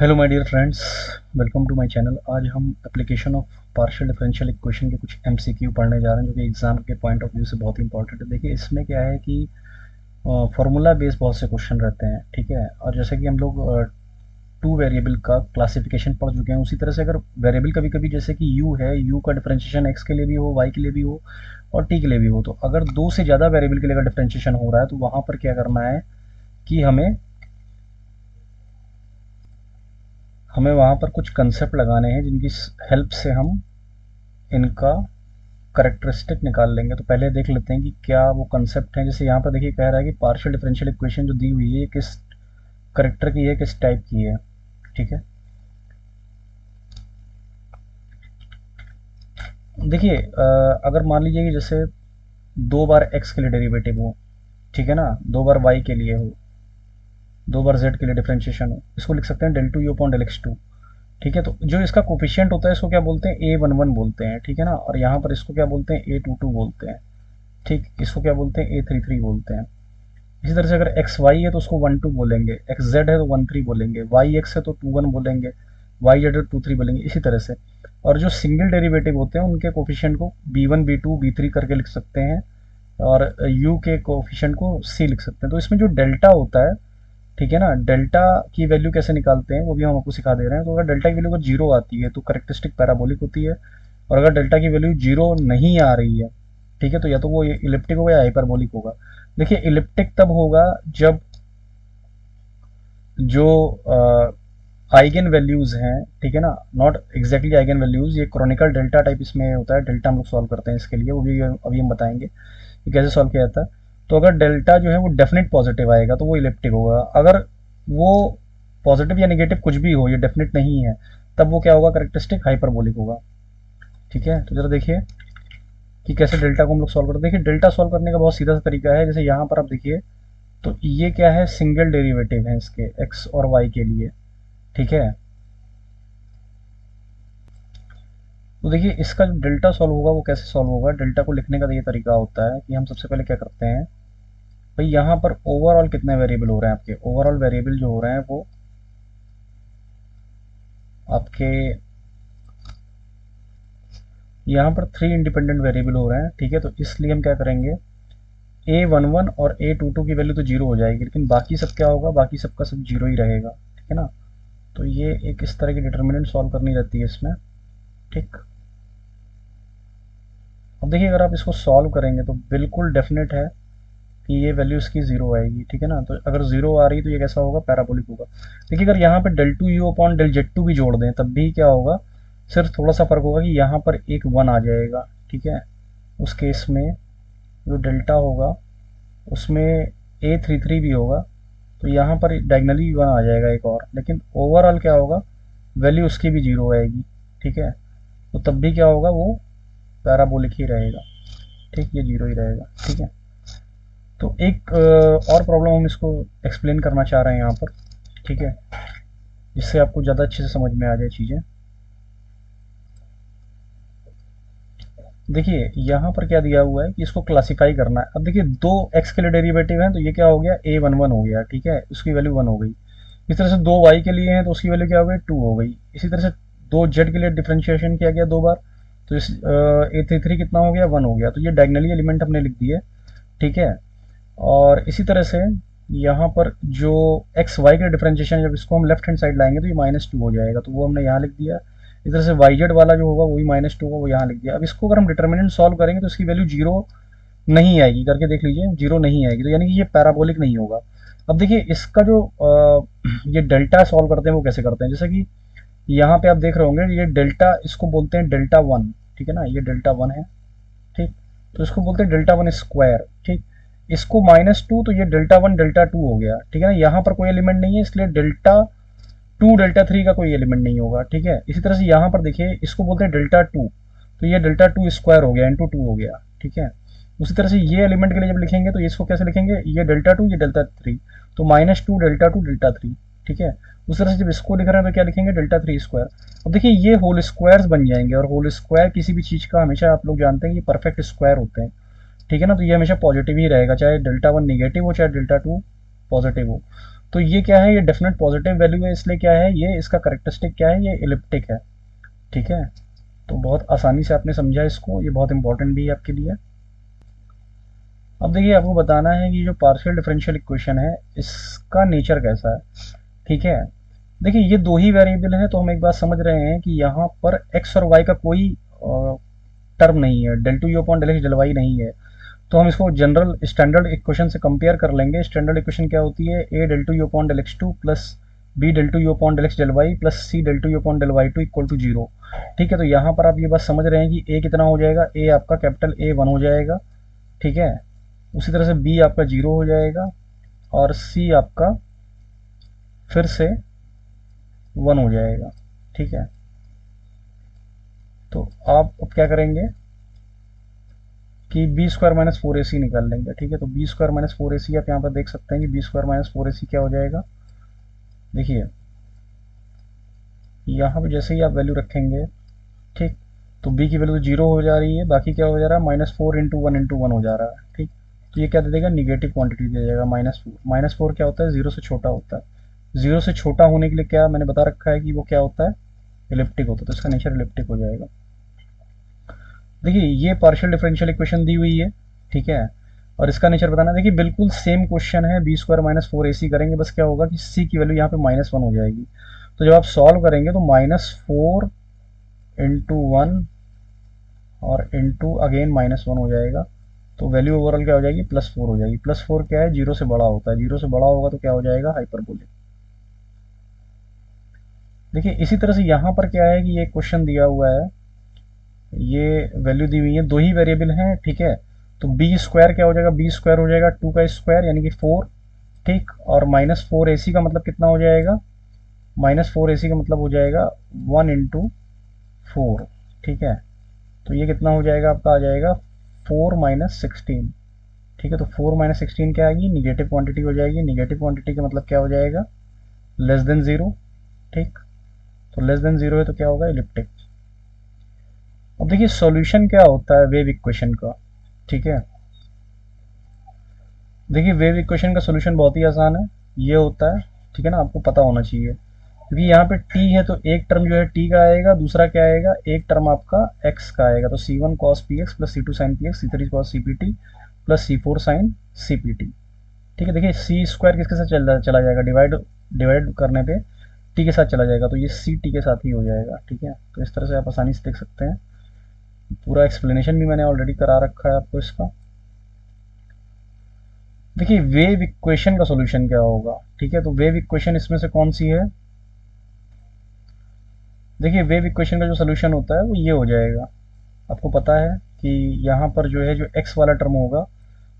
Hello my dear friends, welcome to my channel. आज हम application of partial differential equation के कुछ MCQ पढ़ने जा रहे हैं, जो कि एग्जाम के पॉइंट ऑफ व्यू से बहुत ही इंपॉर्टेंट है। देखिए, इसमें क्या है कि फार्मूला बेस्ड बहुत से क्वेश्चन रहते हैं, ठीक है। और जैसे कि हम लोग टू वेरिएबल का क्लासिफिकेशन पढ़ चुके हैं, उसी तरह से अगर वेरिएबल कभी कभी जैसे कि यू है, यू का डिफरेंशिएशन एक्स के लिए भी हो, वाई के लिए भी हो और टी के लिए भी हो, तो अगर दो से ज़्यादा वेरिएबल के लिए अगर डिफरेंशिएशन हो रहा है तो वहाँ पर क्या करना है कि हमें हमें वहाँ पर कुछ कंसेप्ट लगाने हैं जिनकी हेल्प से हम इनका करेक्टरिस्टिक निकाल लेंगे। तो पहले देख लेते हैं कि क्या वो कंसेप्ट है। जैसे यहाँ पर देखिए, कह रहा है कि पार्शियल डिफरेंशियल इक्वेशन जो दी हुई है ये किस करेक्टर की है, किस टाइप की है, ठीक है। देखिए, अगर मान लीजिए कि जैसे दो बार एक्स के लिए डेरिवेटिव हो, ठीक है ना, दो बार वाई के लिए हो, दो बार जेड के लिए डिफरेंशिएशन हो, इसको लिख सकते हैं del two u upon del x two, ठीक है। तो जो इसका कोफिशिएंट होता है इसको क्या बोलते हैं, ए वन वन बोलते हैं, ठीक है ना। और यहाँ पर इसको क्या बोलते हैं, ए टू टू बोलते हैं, ठीक। इसको क्या बोलते हैं, ए थ्री थ्री बोलते हैं। इसी तरह से अगर एक्स वाई है तो उसको वन टू बोलेंगे, एक्स जेड है तो वन थ्री बोलेंगे, वाई एक्स है तो टू वन बोलेंगे, वाई जेड है तो टू थ्री बोलेंगे, इसी तरह से। और जो सिंगल डेरिवेटिव होते हैं उनके कोफिशिएंट को b one b two b three करके लिख सकते हैं, और यू के कोफिशिएंट को सी लिख सकते हैं। तो इसमें जो डेल्टा होता है, ठीक है ना, डेल्टा की वैल्यू कैसे निकालते हैं वो भी हम आपको सिखा दे रहे हैं। तो अगर डेल्टा की वैल्यू अगर जीरो आती है तो करेक्टरिस्टिक पैराबोलिक होती है, और अगर डेल्टा की वैल्यू जीरो नहीं आ रही है, ठीक है, तो या तो वो इलिप्टिक होगा या हाइपरबोलिक होगा। देखिए, इलिप्टिक तब होगा जब जो आइगन वैल्यूज हैं, ठीक है ना, नॉट एग्जैक्टली आइगन वैल्यूज, ये क्रॉनिकल डेल्टा टाइप इसमें होता है। डेल्टा हम लोग सॉल्व करते हैं इसके लिए, वो भी अभी हम बताएंगे कि कैसे सॉल्व किया जाता है। तो अगर डेल्टा जो है वो डेफिनेट पॉजिटिव आएगा तो वो इलिप्टिक होगा। अगर वो पॉजिटिव या नेगेटिव कुछ भी हो, ये डेफिनेट नहीं है, तब वो क्या होगा, करेक्टरिस्टिक हाइपरबोलिक होगा, ठीक है। तो जरा देखिए कि कैसे डेल्टा को हम लोग सॉल्व करते हैं। देखिए, डेल्टा सॉल्व करने का बहुत सीधा सा तरीका है। जैसे यहाँ पर आप देखिए, तो ये क्या है, सिंगल डेरिवेटिव है इसके एक्स और वाई के लिए, ठीक है। तो देखिए, इसका जो डेल्टा सॉल्व होगा वो कैसे सॉल्व होगा। डेल्टा को लिखने का ये तरीका होता है कि हम सबसे पहले क्या करते हैं, भाई यहाँ पर ओवरऑल कितने वेरिएबल हो रहे हैं आपके, ओवरऑल वेरिएबल जो हो रहे हैं वो आपके यहाँ पर थ्री इंडिपेंडेंट वेरिएबल हो रहे हैं, ठीक है। तो इसलिए हम क्या करेंगे, ए वन वन और ए टू टू की वैल्यू तो जीरो हो जाएगी, लेकिन बाकी सब क्या होगा, बाकी सबका सब जीरो ही रहेगा, ठीक है ना। तो ये एक इस तरह की डिटर्मिनेंट सॉल्व करनी रहती है इसमें, ठीक। अब देखिए, अगर आप इसको सॉल्व करेंगे तो बिल्कुल डेफिनेट है कि ये वैल्यू इसकी जीरो आएगी, ठीक है ना। तो अगर जीरो आ रही है तो ये कैसा होगा, पैराबोलिक होगा। देखिए, अगर यहाँ पे del two u upon del z two भी जोड़ दें तब भी क्या होगा, सिर्फ थोड़ा सा फर्क होगा कि यहाँ पर एक वन आ जाएगा, ठीक है। उस केस में जो डेल्टा होगा उसमें ए थ्री थ्री भी होगा, तो यहाँ पर डायगनली वन आ जाएगा एक और, लेकिन ओवरऑल क्या होगा, वैल्यू उसकी भी जीरो आएगी, ठीक है। तो तब भी क्या होगा, वो पैराबोलिक ही रहेगा, ठीक, ये जीरो ही रहेगा, ठीक है। तो एक और प्रॉब्लम हम इसको एक्सप्लेन करना चाह रहे हैं यहाँ पर, ठीक है, जिससे आपको ज़्यादा अच्छे से समझ में आ जाए चीज़ें। देखिए, यहाँ पर क्या दिया हुआ है कि इसको क्लासिफाई करना है। अब देखिए, दो एक्स के लिए डेरिवेटिव हैं तो ये क्या हो गया, ए वन वन हो गया, ठीक है, उसकी वैल्यू वन हो गई। इस तरह से दो वाई के लिए हैं तो उसकी वैल्यू क्या हो गई, टू हो गई। इसी तरह से दो जेड के लिए डिफ्रेंशिएशन किया गया दो बार, तो इस ए थ्री थ्री कितना हो गया, वन हो गया। तो ये डायगनली एलिमेंट हमने लिख दिए, ठीक है। और इसी तरह से यहाँ पर जो एक्स वाई का डिफरेंशिएशन, जब इसको हम लेफ्ट हैंड साइड लाएंगे तो ये माइनस टू हो जाएगा, तो वो हमने यहाँ लिख दिया। इस तरह से वाई जेड वाला जो होगा वही माइनस टू होगा, वो यहाँ लिख दिया। अब इसको अगर हम डिटर्मिनेंट सॉल्व करेंगे तो इसकी वैल्यू जीरो नहीं आएगी, करके देख लीजिए, जीरो नहीं आएगी, तो यानी कि ये पैराबोलिक नहीं होगा। अब देखिए, इसका जो ये डेल्टा सॉल्व करते हैं वो कैसे करते हैं, जैसे कि यहाँ पे आप देख रहे होंगे, ये डेल्टा, इसको बोलते हैं डेल्टा वन, ठीक है ना, ये डेल्टा वन है, ठीक। तो इसको बोलते हैं डेल्टा वन स्क्वायर, ठीक। इसको माइनस टू, तो ये डेल्टा वन डेल्टा टू हो गया, ठीक है ना। यहाँ पर कोई एलिमेंट नहीं है, इसलिए डेल्टा टू डेल्टा थ्री का कोई एलिमेंट नहीं होगा, ठीक है। इसी तरह से यहाँ पर देखिए, इसको बोलते हैं डेल्टा टू, तो ये डेल्टा टू स्क्वायर हो गया, इंटू टू हो गया, ठीक है। उसी तरह से ये एलिमेंट के लिए जब लिखेंगे तो इसको कैसे लिखेंगे, ये डेल्टा टू, ये डेल्टा थ्री, तो minus two delta two delta three, ठीक है। उस तरह से जब इसको लिख रहे हैं तो क्या लिखेंगे, डेल्टा थ्री स्क्वायर। अब देखिए, ये होल स्क्वायर्स बन जाएंगे, और होल स्क्वायर किसी भी चीज़ का हमेशा आप लोग जानते हैं कि परफेक्ट स्क्वायर होते हैं, ठीक है ना। तो ये हमेशा पॉजिटिव ही रहेगा, चाहे डेल्टा वन निगेटिव हो चाहे डेल्टा टू पॉजिटिव हो। तो ये क्या है, ये डेफिनेट पॉजिटिव वैल्यू है, इसलिए क्या है, ये इसका करेक्टरिस्टिक क्या है, ये इलिप्टिक है। ठीक है, तो बहुत आसानी से आपने समझा इसको, ये बहुत इंपॉर्टेंट भी है आपके लिए। अब देखिए आपको बताना है कि जो पार्शियल डिफरेंशियल इक्वेशन है इसका नेचर कैसा है। ठीक है, देखिए ये दो ही वेरिएबल हैं, तो हम एक बात समझ रहे हैं कि यहाँ पर x और y का कोई टर्म नहीं है, del two u upon del x del y नहीं है। तो हम इसको जनरल स्टैंडर्ड इक्वेशन से कंपेयर कर लेंगे। स्टैंडर्ड इक्वेशन क्या होती है, a del two u upon del x two plus b del two u upon del x del y plus c del two u upon del y two equal to zero. ठीक है, तो यहाँ पर आप ये बात समझ रहे हैं कि a कितना हो जाएगा, a आपका कैपिटल A 1 हो जाएगा। ठीक है, उसी तरह से b आपका 0 हो जाएगा और c आपका फिर से 1 हो जाएगा। ठीक है, तो आप अब क्या करेंगे कि बी स्क्वायर माइनस फोर ए सी निकाल लेंगे। ठीक है, तो बी स्क्वायर माइनस फोर ए सी आप यहाँ पर देख सकते हैं कि बी स्क्वायर माइनस फोर ए सी क्या हो जाएगा। देखिए यहाँ पे जैसे ही आप वैल्यू रखेंगे, ठीक, तो बी की वैल्यू तो जीरो हो जा रही है, बाकी क्या हो जा रहा है, माइनस फोर इंटू वन हो जा रहा है। ठीक, तो ये क्या दे देगा, निगेटिव क्वांटिटी दे देगा, माइनस फोर। माइनस फोर क्या होता है, जीरो से छोटा होता है। जीरो से छोटा होने के लिए क्या मैंने बता रखा है कि वो क्या होता है, इलिप्टिक होता है, तो इसका नेचर इलिप्टिक हो जाएगा। देखिए ये पार्शियल डिफरेंशियल इक्वेशन दी हुई है। ठीक है, और इसका नेचर बताना, देखिए बिल्कुल सेम क्वेश्चन है, बी स्क्वायर माइनस फोर ए सी करेंगे, बस क्या होगा कि सी की वैल्यू यहाँ पे माइनस वन हो जाएगी। तो जब आप सॉल्व करेंगे तो माइनस फोर इंटू वन और इंटू अगेन माइनस वन हो जाएगा, तो वैल्यू ओवरऑल क्या हो जाएगी, प्लस फोर हो जाएगी। प्लस फोर क्या है, जीरो से बड़ा होता है, जीरो से बड़ा होगा तो क्या हो जाएगा, हाइपरबोलिक। देखिए इसी तरह से यहाँ पर क्या है कि ये क्वेश्चन दिया हुआ है, ये वैल्यू दी हुई है, दो ही वेरिएबल हैं। ठीक है, तो बी स्क्वायर क्या हो जाएगा, बी स्क्वायर हो जाएगा टू का स्क्वायर यानी कि फोर। ठीक, और माइनस फोर ए सी का मतलब कितना हो जाएगा, माइनस फोर ए सी का मतलब हो जाएगा वन इंटू फोर। ठीक है, तो ये कितना हो जाएगा, आपका आ जाएगा फोर माइनस सिक्सटीन। ठीक है, तो फोर माइनस सिक्सटीन क्या आएगी, निगेटिव क्वांटिटी हो जाएगी। निगेटिव क्वांटिटी का मतलब क्या हो जाएगा, लेस देन जीरो। ठीक, तो लेस देन जीरो है तो क्या होगा, इलिप्टिक। अब देखिए सॉल्यूशन क्या होता है वेव इक्वेशन का। ठीक है, देखिए वेव इक्वेशन का सॉल्यूशन बहुत ही आसान है, ये होता है। ठीक है ना, आपको पता होना चाहिए, क्योंकि यहाँ पे t है तो एक टर्म जो है t का आएगा, दूसरा क्या आएगा, एक टर्म आपका x का आएगा। तो c1 cos px plus c2 sin px, c3 cos cpt plus c4 sin cpt। ठीक है, देखिए c स्क्वायर किसके साथ चला जाएगा, डिवाइड डिवाइड करने पे t के साथ चला जाएगा, तो ये c t के साथ ही हो जाएगा। ठीक है, तो इस तरह से आप आसानी से देख सकते हैं। पूरा एक्सप्लेनेशन भी मैंने ऑलरेडी करा रखा है आपको इसका। देखिए वेव इक्वेशन का सॉल्यूशन क्या होगा। ठीक है, तो वेव इक्वेशन इसमें से कौन सी है, देखिए वेव इक्वेशन का जो सोल्यूशन होता है वो ये हो जाएगा। आपको पता है कि यहाँ पर जो है, जो x वाला टर्म होगा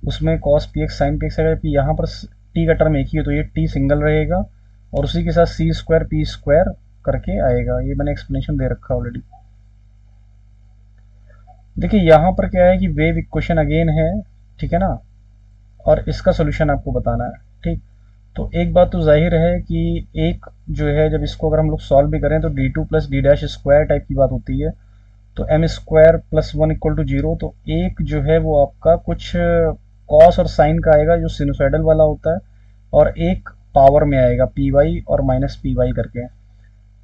उसमें cos px sin px है, कि यहाँ पर t का टर्म एक ही है तो ये t सिंगल रहेगा, और उसी के साथ c स्क्वायर p स्क्वायर करके आएगा। ये मैंने एक्सप्लेनेशन दे रखा ऑलरेडी। देखिए यहाँ पर क्या है कि वेव इक्वेशन अगेन है। ठीक है ना, और इसका सोल्यूशन आपको बताना है। ठीक, तो एक बात तो जाहिर है कि एक जो है, जब इसको अगर हम लोग सॉल्व भी करें तो D two plus D dash square type की बात होती है। तो m square plus one equal to zero, तो एक जो है वो आपका कुछ कॉस और साइन का आएगा जो सिनुसाइडल वाला होता है, और एक पावर में आएगा पी वाई और माइनस पी वाई करके।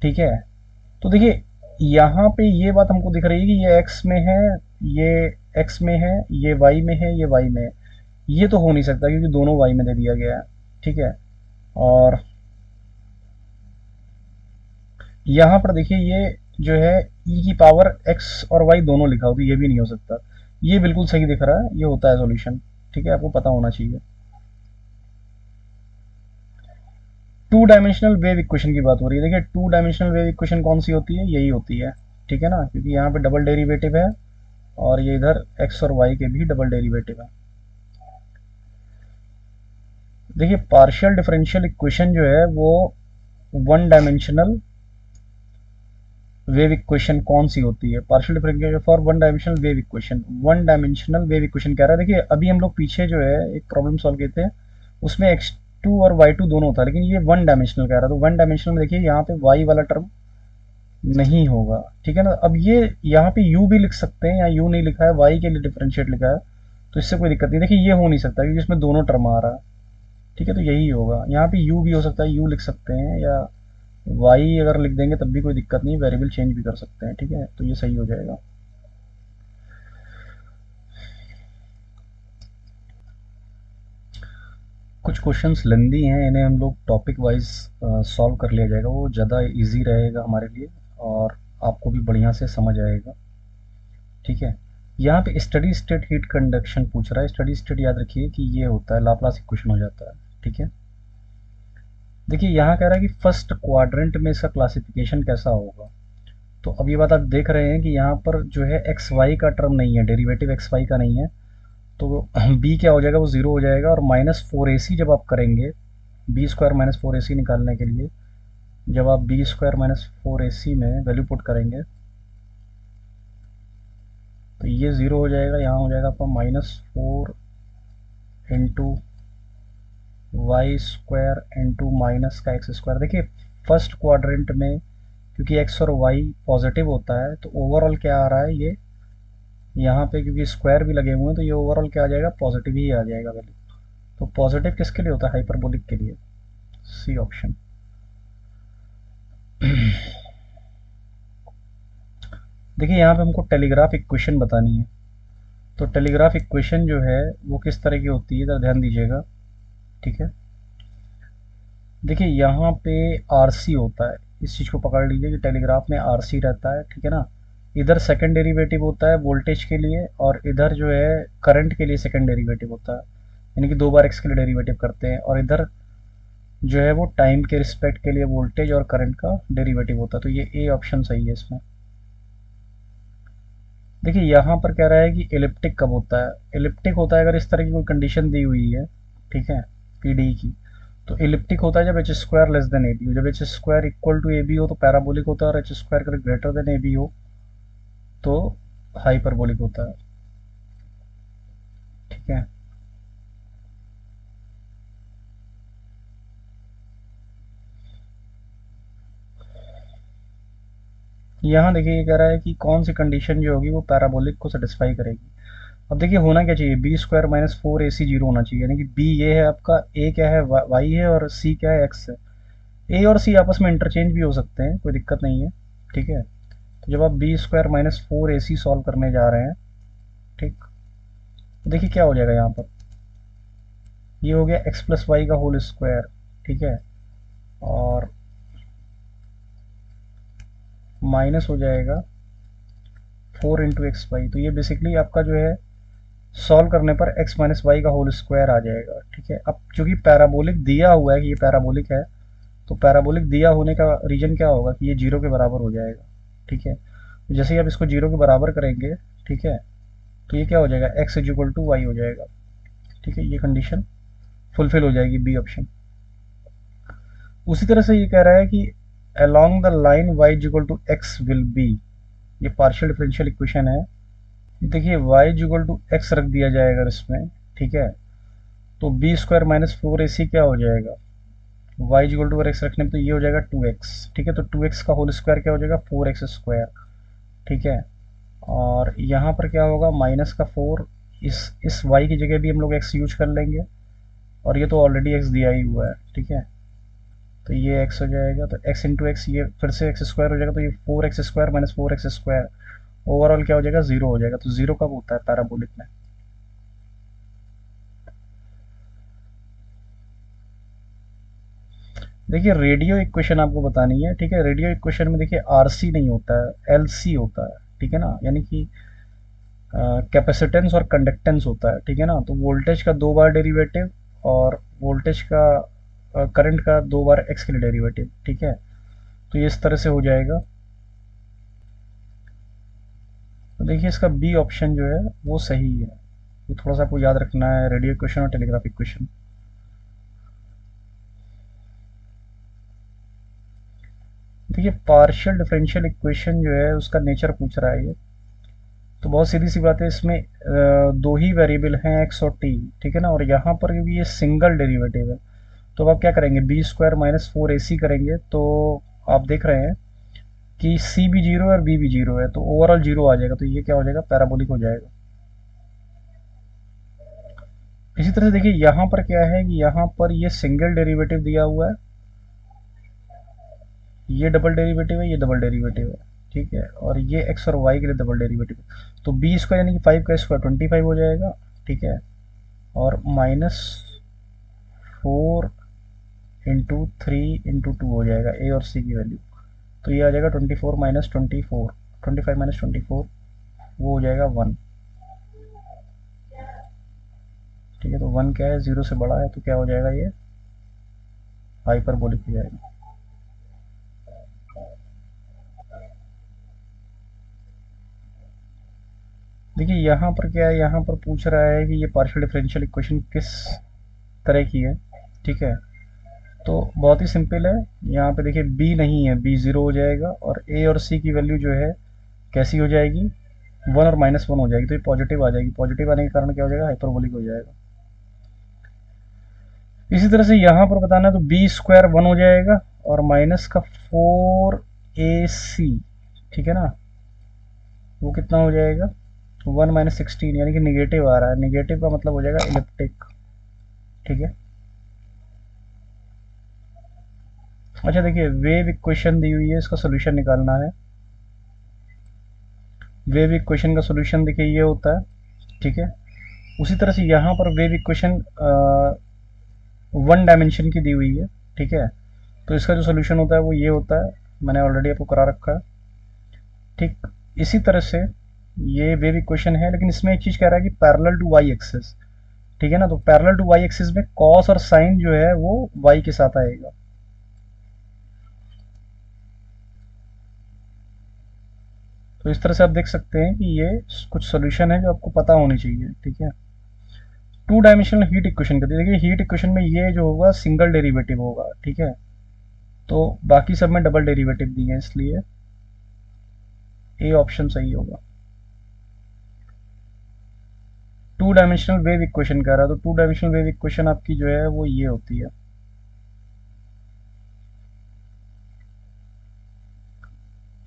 ठीक है, तो देखिए यहाँ पे ये बात हमको दिख रही है कि ये एक्स में है, ये एक्स में है, ये वाई में है, ये वाई में है। ये तो हो नहीं सकता क्योंकि दोनों वाई में दे दिया गया है। ठीक है, और यहाँ पर देखिए ये जो है e की पावर x और y दोनों लिखा हो, तो ये भी नहीं हो सकता। ये बिल्कुल सही दिख रहा है, ये होता है सॉल्यूशन। ठीक है, आपको पता होना चाहिए। टू डायमेंशनल वेव इक्वेशन की बात हो रही है। देखिए टू डायमेंशनल वेव इक्वेशन कौन सी होती है, यही होती है। ठीक है ना, क्योंकि यहाँ पे डबल डेरिवेटिव है और ये इधर x और y के भी डबल डेरिवेटिव है। देखिए पार्शियल डिफरेंशियल इक्वेशन जो है वो वन डायमेंशनल वेव इक्वेशन कौन सी होती है, partial differential for one dimensional wave equation. One dimensional wave equation कह रहा है, देखिए अभी हम लोग पीछे जो है एक प्रॉब्लम सॉल्व किए थे, उसमें x2 और y2 दोनों था, लेकिन ये वन डायमेंशनल कह रहा है। तो वन डायमेंशनल में देखिए यहाँ पे y वाला टर्म नहीं होगा। ठीक है ना, अब ये यहाँ पे u भी लिख सकते हैं, यहाँ u नहीं लिखा है, y के लिए डिफरेंशिएट लिखा है, तो इससे कोई दिक्कत नहीं। देखिए ये हो नहीं सकता क्योंकि इसमें दोनों टर्म आ रहा है। ठीक है, तो यही होगा। यहाँ पे u भी हो सकता है, u लिख सकते हैं, या y अगर लिख देंगे तब भी कोई दिक्कत नहीं, वेरिएबल चेंज भी कर सकते हैं। ठीक है, तो ये सही हो जाएगा। कुछ क्वेश्चंस लेंदी हैं, इन्हें हम लोग टॉपिक वाइज सॉल्व कर लिया जाएगा, वो ज़्यादा इजी रहेगा हमारे लिए और आपको भी बढ़िया से समझ आएगा। ठीक है, यहाँ पे स्टडी स्टेट हीट कंडक्शन पूछ रहा है। स्टडी स्टेट याद रखिए कि ये होता है, लाप्लास इक्वेशन हो जाता है। ठीक है, देखिए यहाँ कह रहा है कि फर्स्ट क्वाड्रेंट में इसका क्लासिफिकेशन कैसा होगा। तो अब ये बात आप देख रहे हैं कि यहाँ पर जो है एक्स वाई का टर्म नहीं है, डेरिवेटिव एक्स वाई का नहीं है, तो बी क्या हो जाएगा, वो ज़ीरो हो जाएगा। और -4ac जब आप करेंगे, बी स्क्वायर -4ac निकालने के लिए जब आप बी स्क्वायर -4ac में वैल्यू पुट करेंगे तो ये ज़ीरो हो जाएगा। यहाँ हो जाएगा आपका -4 into y square into minus का एक्स स्क्वायर। देखिए फर्स्ट क्वाड्रेंट में क्योंकि एक्स और वाई पॉजिटिव होता है तो ओवरऑल क्या आ रहा है, ये यहाँ पे क्योंकि स्क्वायर भी लगे हुए हैं तो ये ओवरऑल क्या आ जाएगा, पॉजिटिव ही आ जाएगा वैल्यू। तो पॉजिटिव किसके लिए होता है, हाइपरबोलिक के लिए। C option. देखिए यहाँ पे हमको टेलीग्राफ इक्वेशन बतानी है। तो टेलीग्राफ इक्वेशन जो है वो किस तरह की होती है, तो ध्यान दीजिएगा। ठीक है, देखिए यहाँ पे आरसी होता है, इस चीज़ को पकड़ लीजिए कि टेलीग्राफ में आरसी रहता है। ठीक है ना, इधर सेकंड डेरिवेटिव होता है वोल्टेज के लिए और इधर जो है करंट के लिए सेकंड डेरिवेटिव होता है, यानी कि दो बार एक्स के लिए डेरिवेटिव करते हैं। और इधर जो है वो टाइम के रिस्पेक्ट के लिए वोल्टेज और करंट का डेरिवेटिव होता है। तो ये ए ऑप्शन सही है इसमें। देखिए यहाँ पर कह रहा है कि एलिप्टिक कब होता है। एलिप्टिक होता है अगर इस तरह की कोई कंडीशन दी हुई है, ठीक है, पी डी की, तो एलिप्टिक होता है जब h square less than a b हो। जब h square equal to a b हो तो पैराबोलिक होता है, और एच स्क्वायर अगर ग्रेटर देन ए बी हो तो हाइपरबोलिक होता है। ठीक है, यहाँ देखिए ये कह रहा है कि कौन सी कंडीशन जो होगी वो पैराबोलिक को सेटिस्फाई करेगी। अब देखिए होना क्या चाहिए, बी स्क्वायर -4ac जीरो होना चाहिए, यानी कि बी ये है आपका, ए क्या है वाई है, और सी क्या है एक्स है। ए और सी आपस में इंटरचेंज भी हो सकते हैं, कोई दिक्कत नहीं है। ठीक है, तो जब आप बी स्क्वायर -4ac सॉल्व करने जा रहे हैं, ठीक, तो देखिए क्या हो जाएगा यहाँ पर, ये हो गया x प्लस वाई का होल स्क्वायर। ठीक है, और माइनस हो जाएगा 4 इंटू एक्स वाई। तो ये बेसिकली आपका जो है सॉल्व करने पर x माइनस वाई का होल स्क्वायर आ जाएगा। ठीक है, अब चूंकि पैराबोलिक दिया हुआ है कि ये पैराबोलिक है, तो पैराबोलिक दिया होने का रीजन क्या होगा कि ये जीरो के बराबर हो जाएगा। ठीक है, तो जैसे ही आप इसको जीरो के बराबर करेंगे, ठीक है, तो ये क्या हो जाएगा, x is equal to y हो जाएगा। ठीक है, ये कंडीशन फुलफिल हो जाएगी, बी ऑप्शन। उसी तरह से ये कह रहा है कि along the line y is equal to x will be, ये पार्शियल डिफरेंशियल इक्वेशन है। देखिए y is equal to x रख दिया जाएगा इसमें। ठीक है, तो बी स्क्वायर -4ac क्या हो जाएगा, y is equal to x रखने पर तो ये हो जाएगा 2x। ठीक है, तो 2x का होल स्क्वायर क्या हो जाएगा, 4x स्क्वायर। ठीक है, और यहाँ पर क्या होगा, माइनस का 4, इस y की जगह भी हम लोग x यूज कर लेंगे, और ये तो ऑलरेडी x दिया ही हुआ है। ठीक है, तो ये x हो जाएगा, तो x इंटू एक्स, ये फिर से एक्स स्क्वायर हो जाएगा, तो ये 4x square -4x square, overall क्या हो जाएगा, जीरो हो जाएगा। तो जीरो कब होता है पैराबोलिक में। देखिए रेडियो इक्वेशन आपको बतानी है। ठीक है, रेडियो इक्वेशन में देखिए आरसी नहीं होता है, एलसी होता है। ठीक है ना, यानी कि कैपेसिटेंस और कंडक्टेंस होता है। ठीक है ना, तो वोल्टेज का दो बार डेरिवेटिव और वोल्टेज का करंट का दो बार एक्स के लिए डेरिवेटिव। ठीक है, तो ये इस तरह से हो जाएगा। तो देखिए इसका बी ऑप्शन जो है वो सही है। ये थोड़ा सा आपको याद रखना है, रेडियो इक्वेशन और टेलीग्राफ इक्वेशन। देखिए पार्शियल डिफरेंशियल इक्वेशन जो है उसका नेचर पूछ रहा है ये, तो बहुत सीधी सी बात है, इसमें दो ही वेरिएबल हैं एक्स और टी। ठीक है ना, और यहाँ पर भी ये सिंगल डेरिवेटिव है, तो अब आप क्या करेंगे, बी स्क्वायर -4ac करेंगे तो आप देख रहे हैं कि सी भी जीरो है और बी भी जीरो है, तो ओवरऑल जीरो आ जाएगा। तो ये क्या हो जाएगा, पैराबोलिक हो जाएगा। इसी तरह से देखिए यहाँ पर क्या है कि यहाँ पर ये सिंगल डेरिवेटिव दिया हुआ है, ये डबल डेरिवेटिव है, ये डबल डेरिवेटिव है, ठीक है, और ये एक्स और वाई के लिए डबल डेरिवेटिव है। तो बी स्क्वायर यानी कि 5 का स्क्वायर 25 हो जाएगा, ठीक है, और माइनस 4 इंटू 3 इंटू 2 हो जाएगा ए और सी की वैल्यू। तो ये आ जाएगा 24 माइनस 24, 25 माइनस 24, वो हो जाएगा 1, ठीक है। तो 1 क्या है, 0 से बड़ा है, तो क्या हो जाएगा, ये हाइपरबोलिक हो जाएगा। देखिए यहाँ पर क्या है, यहाँ पर पूछ रहा है कि ये पार्शियल डिफरेंशियल इक्वेशन किस तरह की है, ठीक है। तो बहुत ही सिंपल है, यहाँ पे देखिए बी नहीं है, बी ज़ीरो हो जाएगा, और ए और सी की वैल्यू जो है कैसी हो जाएगी, 1 और -1 हो जाएगी, तो ये पॉजिटिव आ जाएगी। पॉजिटिव आने के कारण क्या हो जाएगा, हाइपरबोलिक हो जाएगा। इसी तरह से यहाँ पर बताना है, तो बी स्क्वायर 1 हो जाएगा, और माइनस का 4ac, ठीक है ना, वो कितना हो जाएगा, 1 माइनस 16, यानी कि निगेटिव आ रहा है। निगेटिव का मतलब हो जाएगा इलिप्टिक, ठीक है। अच्छा देखिए वेव इक्वेशन दी हुई है, इसका सोल्यूशन निकालना है। वेव इक्वेशन का सोल्यूशन देखिए ये होता है, ठीक है। उसी तरह से यहाँ पर वेव इक्वेशन 1 डायमेंशन की दी हुई है, ठीक है। तो इसका जो सोल्यूशन होता है वो ये होता है, मैंने ऑलरेडी आपको करा रखा है, ठीक। इसी तरह से ये वेव इक्वेशन है, लेकिन इसमें एक चीज़ कह रहा है कि पैरेलल टू वाई एक्सिस, ठीक है ना। तो पैरेलल टू वाई एक्सिस में कॉस और साइन जो है वो वाई के साथ आएगा। तो इस तरह से आप देख सकते हैं कि ये कुछ सोल्यूशन है जो आपको पता होनी चाहिए, ठीक है। टू डायमेंशनल हीट इक्वेशन कहते हैं। देखिए हीट इक्वेशन में ये जो होगा सिंगल डेरिवेटिव होगा, ठीक है। तो बाकी सब में डबल डेरिवेटिव दिए हैं, इसलिए ए ऑप्शन सही होगा। टू डायमेंशनल वेव इक्वेशन कह रहा है, तो टू डायमेंशनल वेव इक्वेशन आपकी जो है वो ये होती है।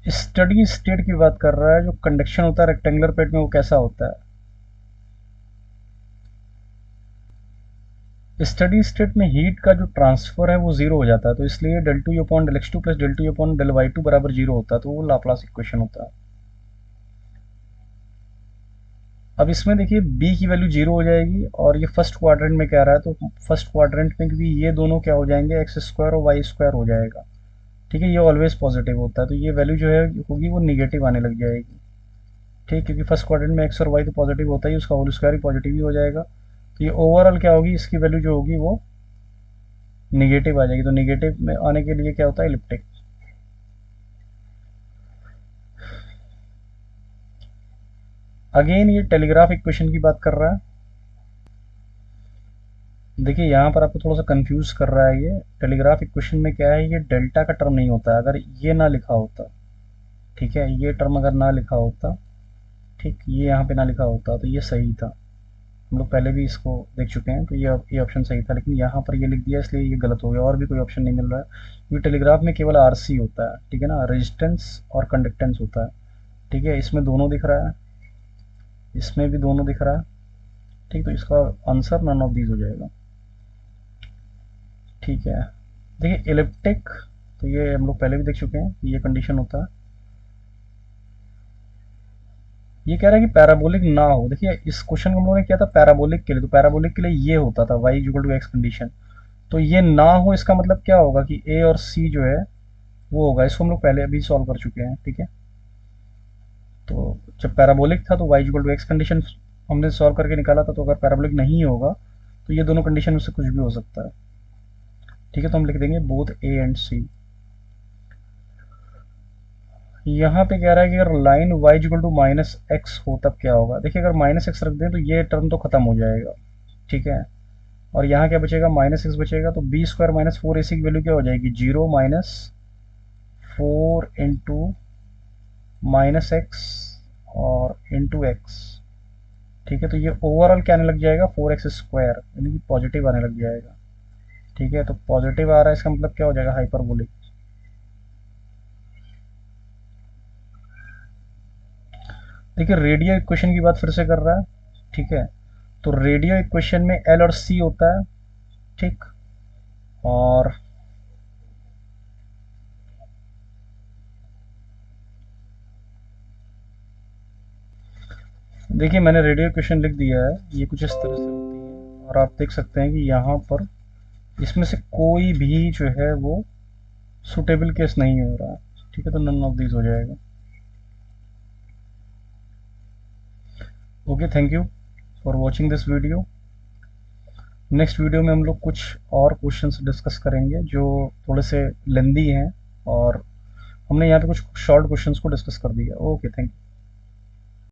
स्टडी स्टेट की बात कर रहा है, जो कंडक्शन होता है रेक्टेंगुलर प्लेट में वो कैसा होता है। स्टडी स्टेट में हीट का जो ट्रांसफर है वो जीरो हो जाता है, तो इसलिए del two u upon del x two plus del two u upon del y two बराबर जीरो होता है, तो वो लाप्लास इक्वेशन होता है। अब इसमें देखिए b की वैल्यू जीरो हो जाएगी, और ये फर्स्ट क्वाड्रेंट में कह रहा है, तो फर्स्ट क्वाड्रेंट में क्योंकि ये दोनों क्या हो जाएंगे, एक्स स्क्वायर और वाई स्क्वायर हो जाएगा, ठीक है। ये ऑलवेज पॉजिटिव होता है, तो ये वैल्यू जो है होगी वो निगेटिव आने लग जाएगी, ठीक। क्योंकि फर्स्ट क्वाड्रेंट में एक्स और वाई तो पॉजिटिव होता ही, उसका होल स्क्वायर भी पॉजिटिव ही हो जाएगा। तो ये ओवरऑल क्या होगी, इसकी वैल्यू जो होगी वो निगेटिव आ जाएगी। तो निगेटिव में आने के लिए क्या होता है, इलिप्टिक। अगेन ये टेलीग्राफ इक्वेशन की बात कर रहा है। देखिए यहाँ पर आपको थोड़ा सा कंफ्यूज कर रहा है, ये टेलीग्राफ इक्वेशन में क्या है, ये डेल्टा का टर्म नहीं होता है। अगर ये ना लिखा होता, ठीक है, ये टर्म अगर ना लिखा होता, ठीक, ये यहाँ पे ना लिखा होता तो ये सही था। हम लोग पहले भी इसको देख चुके हैं, तो ये ऑप्शन सही था, लेकिन यहाँ पर ये लिख दिया इसलिए ये गलत हो गया, और भी कोई ऑप्शन नहीं मिल रहा है। क्योंकि टेलीग्राफ में केवल आरसी होता है, ठीक है ना, रेजिस्टेंस और कंडक्टेंस होता है, ठीक है। इसमें दोनों दिख रहा है, इसमें भी दोनों दिख रहा है, ठीक। तो इसका आंसर नन ऑफ दीज हो जाएगा, ठीक है। देखिए इलिप्टिक, तो ये हम लोग पहले भी देख चुके हैं, ये कंडीशन होता है। ये कह रहा है कि पैराबोलिक ना हो। देखिए इस क्वेश्चन को हम लोगों ने किया था पैराबोलिक के लिए, तो पैराबोलिक के लिए ये होता था y equal to x condition. तो ये ना हो इसका मतलब क्या होगा कि a और c जो है वो होगा। इसको हम लोग पहले अभी सॉल्व कर चुके हैं, ठीक है। तो जब पैराबोलिक था तो y equal to x condition हमने सॉल्व करके निकाला था। तो अगर पैराबोलिक नहीं होगा तो ये दोनों कंडीशन में से कुछ भी हो सकता है, ठीक है। तो हम लिख देंगे बोथ a एंड c। यहाँ पे कह रहा है कि अगर line y equal to minus x हो तब क्या होगा। देखिए अगर माइनस एक्स रख दें तो ये टर्म तो खत्म हो जाएगा, ठीक है। और यहाँ क्या बचेगा, माइनस एक्स बचेगा, तो बी स्क्वायर माइनस 4ac की वैल्यू क्या हो जाएगी, 0 माइनस 4 इंटू माइनस एक्स और इंटू एक्स, ठीक है। तो ये ओवरऑल क्या आने लग जाएगा, 4x स्क्वायर, यानी कि पॉजिटिव आने लग जाएगा, ठीक है। तो पॉजिटिव आ रहा है, इसका मतलब क्या हो जाएगा, हाइपरबोलिक। देखिए रेडियल इक्वेशन की बात फिर से कर रहा है, ठीक है। तो रेडियो इक्वेशन में एल और सी होता है, ठीक। और देखिए मैंने रेडियो इक्वेशन लिख दिया है, ये कुछ इस तरह से होती है, और आप देख सकते हैं कि यहाँ पर इसमें से कोई भी जो है वो सुटेबल केस नहीं हो रहा है, ठीक है, तो नन ऑफ दिस हो जाएगा। Okay, thank you for watching this video. Next video में हम लोग कुछ और क्वेश्चंस डिस्कस करेंगे जो थोड़े से लेंदी हैं, और हमने यहाँ पे कुछ शॉर्ट क्वेश्चंस को डिस्कस कर दिया। Okay, thank you.